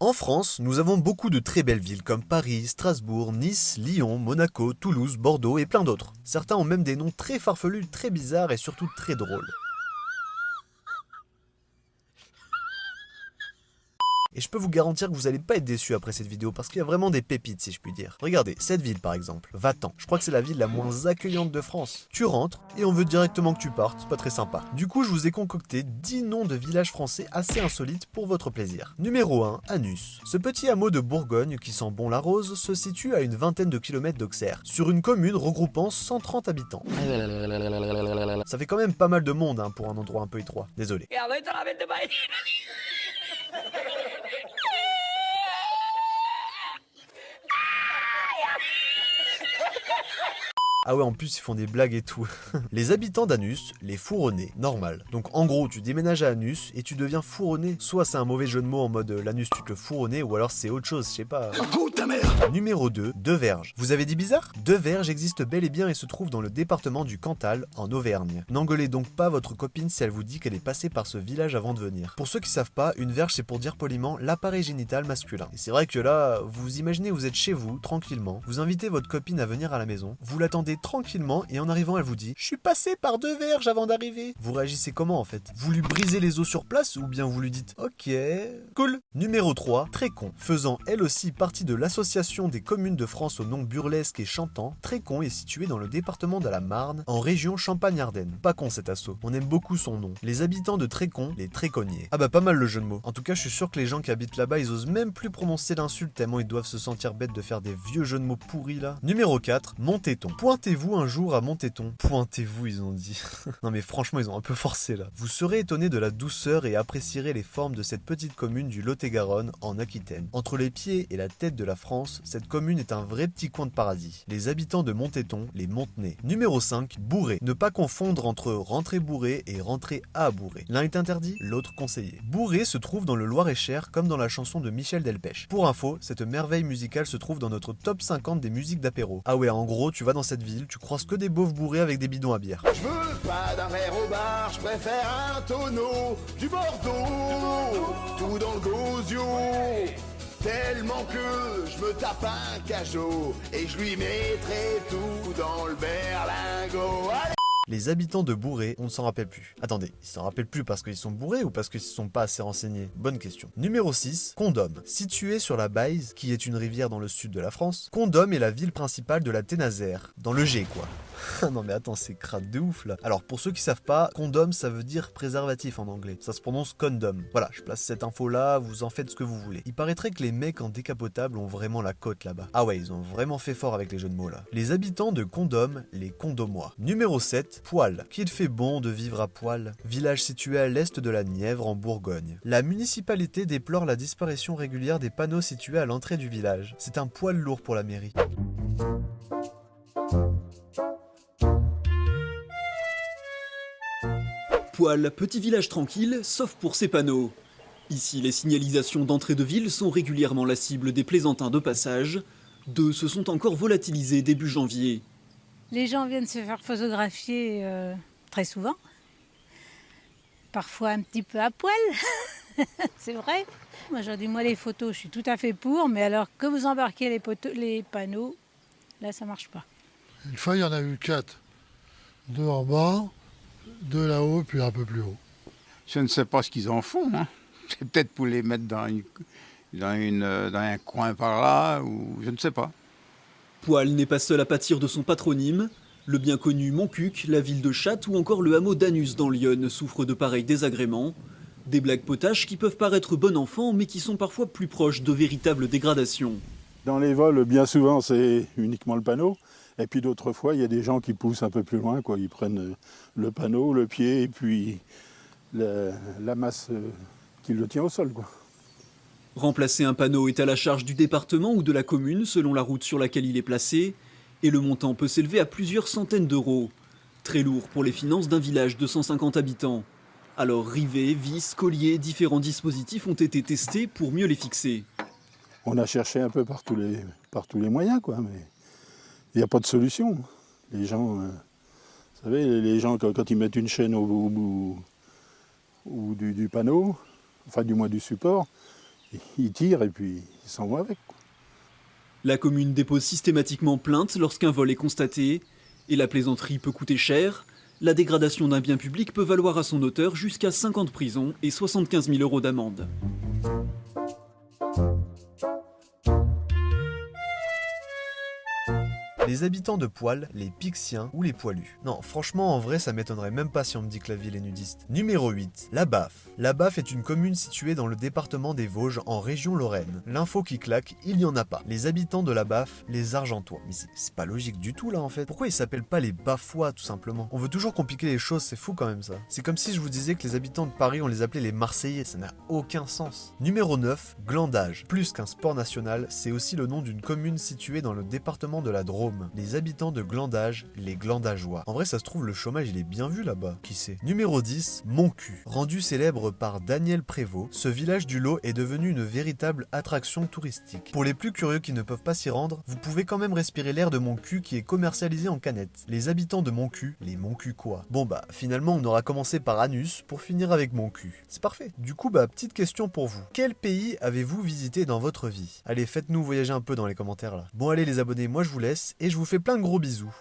En France, nous avons beaucoup de très belles villes comme Paris, Strasbourg, Nice, Lyon, Monaco, Toulouse, Bordeaux et plein d'autres. Certains ont même des noms très farfelus, très bizarres et surtout très drôles. Et je peux vous garantir que vous allez pas être déçus après cette vidéo parce qu'il y a vraiment des pépites si je puis dire. Regardez, cette ville par exemple, Vatan. Je crois que c'est la ville la moins accueillante de France. Tu rentres et on veut directement que tu partes, c'est pas très sympa. Du coup, je vous ai concocté 10 noms de villages français assez insolites pour votre plaisir. Numéro 1, Anus. Ce petit hameau de Bourgogne qui sent bon la rose se situe à une vingtaine de kilomètres d'Auxerre, sur une commune regroupant 130 habitants. Ça fait quand même pas mal de monde pour un endroit un peu étroit. Désolé. Ah ouais, en plus ils font des blagues et tout. Les habitants d'Anus, les fourronnés, normal. Donc en gros, tu déménages à Anus et tu deviens fourronné. Soit c'est un mauvais jeu de mots en mode l'anus tu te le fourronné, ou alors c'est autre chose, je sais pas. Oh ta mère. Numéro 2, Deverge. Vous avez dit bizarre? Deverge existe bel et bien et se trouve dans le département du Cantal, en Auvergne. N'engueulez donc pas votre copine si elle vous dit qu'elle est passée par ce village avant de venir. Pour ceux qui savent pas, une verge c'est pour dire poliment l'appareil génital masculin. Et c'est vrai que là, vous imaginez vous êtes chez vous, tranquillement, vous invitez votre copine à venir à la maison, vous l'attendez tranquillement et en arrivant elle vous dit « Je suis passé par Deverge avant d'arriver ». Vous réagissez comment en fait? Vous lui brisez les os sur place ou bien vous lui dites « Ok, cool ». Numéro 3, Trécon. Faisant elle aussi partie de l'association des communes de France au nom burlesque et chantant, Trécon est situé dans le département de la Marne, en région Champagne-Ardenne. Pas con cet assaut, on aime beaucoup son nom. Les habitants de Trécon, les Tréconniers. Ah bah pas mal le jeu de mots. En tout cas je suis sûr que les gens qui habitent là-bas ils osent même plus prononcer l'insulte tellement ils doivent se sentir bêtes de faire des vieux jeux de mots pourris là. Numéro 4, Montéton. Pointez-vous un jour à Montéton. Pointez-vous, ils ont dit. Non mais franchement, ils ont un peu forcé là. Vous serez étonné de la douceur et apprécierez les formes de cette petite commune du Lot-et-Garonne en Aquitaine. Entre les pieds et la tête de la France, cette commune est un vrai petit coin de paradis. Les habitants de Montéton, les Montenay. Numéro 5, Bourré. Ne pas confondre entre rentrer bourré et rentrer à bourré. L'un est interdit, l'autre conseillé. Bourré se trouve dans le Loir-et-Cher comme dans la chanson de Michel Delpech. Pour info, cette merveille musicale se trouve dans notre top 50 des musiques d'apéro. Ah ouais, en gros, tu vas dans cette ville, tu croises que des beaufs bourrés avec des bidons à bière. Je veux pas d'un verre au bar, je préfère un tonneau, du Bordeaux, tout dans le gosio. Tellement que je me tape un cachot et je lui mettrai tout dans le berlingot. Allez. Les habitants de Bourré, on ne s'en rappelle plus. Attendez, ils s'en rappellent plus parce qu'ils sont bourrés ou parce qu'ils ne sont pas assez renseignés? Bonne question. Numéro 6, Condom. Situé sur la Baïse, qui est une rivière dans le sud de la France, Condom est la ville principale de la Ténazère, dans le G quoi. Non mais attends, c'est crade de ouf là. Alors pour ceux qui savent pas, condom ça veut dire préservatif en anglais. Ça se prononce condom. Voilà, je place cette info là, vous en faites ce que vous voulez. Il paraîtrait que les mecs en décapotable ont vraiment la cote là-bas. Ah ouais, ils ont vraiment fait fort avec les jeux de mots là. Les habitants de Condom, les Condomois. Numéro 7, Poil. Qu'il fait bon de vivre à Poil. Village situé à l'est de la Nièvre en Bourgogne. La municipalité déplore la disparition régulière des panneaux situés à l'entrée du village. C'est un poil lourd pour la mairie. Poil, petit village tranquille, sauf pour ses panneaux. Ici, les signalisations d'entrée de ville sont régulièrement la cible des plaisantins de passage. Deux se sont encore volatilisés début janvier. Les gens viennent se faire photographier très souvent. Parfois un petit peu à poil, c'est vrai. Moi, je dis, moi, les photos, je suis tout à fait pour, mais alors que vous embarquez les panneaux, là, ça marche pas. Une fois, il y en a eu 4. 2 en bas, 2 là-haut, puis un peu plus haut. Je ne sais pas ce qu'ils en font. Hein. C'est peut-être pour les mettre dans un coin par là, ou je ne sais pas. Poil n'est pas seul à pâtir de son patronyme. Le bien connu Montcuq, la ville de Chatte ou encore le hameau d'Anus dans l'Yonne souffrent de pareils désagréments. Des blagues potaches qui peuvent paraître bon enfant, mais qui sont parfois plus proches de véritables dégradations. Dans les vols, bien souvent, c'est uniquement le panneau. Et puis d'autres fois, il y a des gens qui poussent un peu plus loin, quoi. Ils prennent le panneau, le pied et puis la masse qui le tient au sol, quoi. Remplacer un panneau est à la charge du département ou de la commune selon la route sur laquelle il est placé, et le montant peut s'élever à plusieurs centaines d'euros. Très lourd pour les finances d'un village de 150 habitants. Alors rivets, vis, colliers, différents dispositifs ont été testés pour mieux les fixer. On a cherché un peu par tous les moyens, quoi, mais il n'y a pas de solution. Les gens, vous savez, les gens quand ils mettent une chaîne au bout du panneau, enfin du moins du support, ils tirent et puis ils s'en vont avec, quoi. La commune dépose systématiquement plainte lorsqu'un vol est constaté, et la plaisanterie peut coûter cher. La dégradation d'un bien public peut valoir à son auteur jusqu'à 5 ans de prison et 75 000 € d'amende. Les habitants de Poil, les Pixiens ou les Poilus. Non, franchement, en vrai, ça m'étonnerait même pas si on me dit que la ville est nudiste. Numéro 8, La Baffe. La Baffe est une commune située dans le département des Vosges, en région Lorraine. L'info qui claque, il n'y en a pas. Les habitants de La Baffe, les Argentois. Mais c'est pas logique du tout là en fait. Pourquoi ils s'appellent pas les Baffois tout simplement? On veut toujours compliquer les choses, c'est fou quand même ça. C'est comme si je vous disais que les habitants de Paris, on les appelait les Marseillais, ça n'a aucun sens. Numéro 9, Glandage. Plus qu'un sport national, c'est aussi le nom d'une commune située dans le département de la Drôme. Les habitants de Glandage, les Glandageois. En vrai, ça se trouve, le chômage, il est bien vu là-bas. Qui sait? Numéro 10, Montcuq. Rendu célèbre par Daniel Prévost, ce village du Lot est devenu une véritable attraction touristique. Pour les plus curieux qui ne peuvent pas s'y rendre, vous pouvez quand même respirer l'air de Montcuq qui est commercialisé en canette. Les habitants de Montcuq, les Montcuquois. Bon bah, finalement, on aura commencé par Anus pour finir avec Montcuq. C'est parfait. Du coup, bah, petite question pour vous. Quel pays avez-vous visité dans votre vie? Allez, faites-nous voyager un peu dans les commentaires là. Bon allez les abonnés, moi je vous laisse et je vous fais plein de gros bisous.